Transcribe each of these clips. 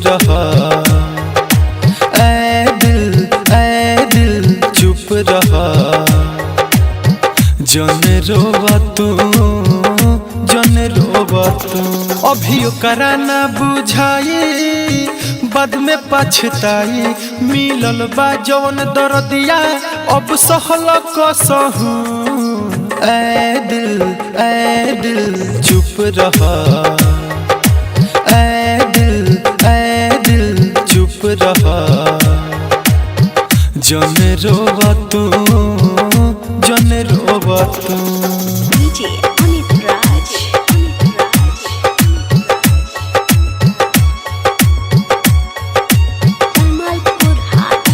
रहा। ऐ दिल चुप रहा। जन रोवा तू, जन रोवा तू। अभी ओकरा ना बुझाई, बाद में पछताई। मिलल बा जवन दर्दिया अब सहल कसहू। ऐ दिल चुप रहा। ऐ दिल चुप रहा। जन रोवा तू, जन रोवा तू। DJ Amit Raj. Kamalpur Hat.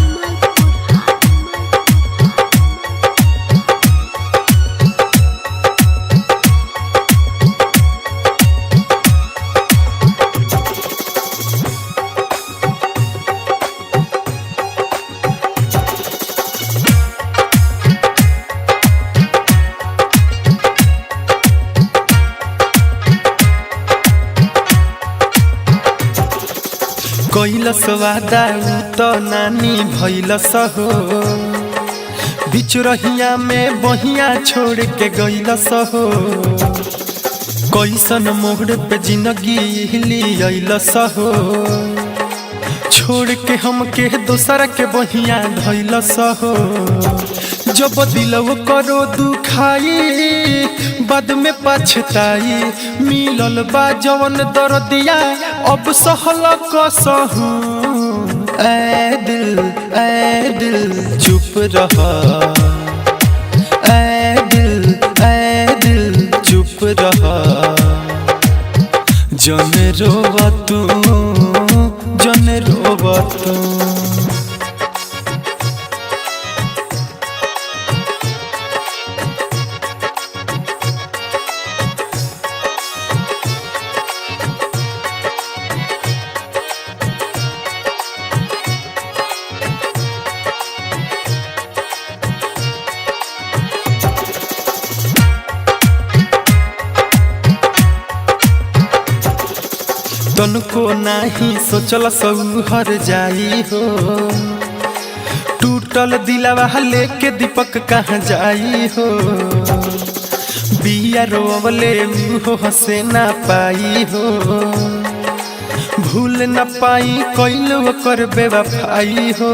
कैलस वादा तो नानी भैलस हो। बिचरहिया में बहिया छोड़ के गैलस हो। कैसन मोड़ पे जिंदगी लियलस हो। छोड़ के हमके दोसर के बहिया धैलस हो। जब दिलव करो दुखाई, बाद में पछताई। मिलल बा जवन दर्दिया अब सहल कसहू। ऐ दिल चुप रहा। ऐ दिल चुप रहा। जन रोवा तू, जन रोवा तू। तनको नाही सोचल सब हर जाई हो। टूटल दिलवा लेके दीपक कहाँ जाई हो। बिया रोवले हो हंसे ना पाई हो। भूल न पाई कैलो कर बेवफाई हो।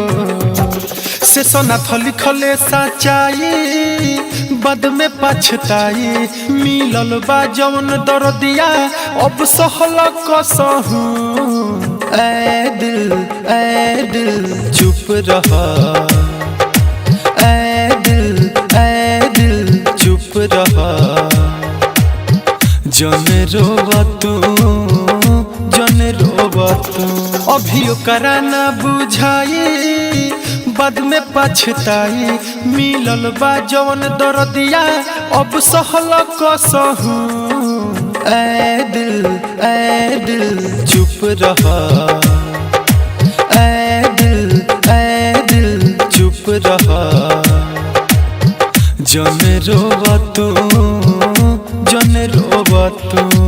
से सोनाथ लिखले सच्चाई, बाद में पछताई। मिलल बा जवन दर्दिया अब सहल कसहू। ऐ दिल चुप रहा। ऐ दिल चुप रहा। जन रोवा तू, जन रोवा तू। अभी ओकरा ना बुझाई, बाद में पछताई। मिलल बा जवन दर्दिया अब सहल कसहू। ऐ दिल चुप रहा। ऐ दिल चुप रहा। जन रोवा तू, जन रोवा तू।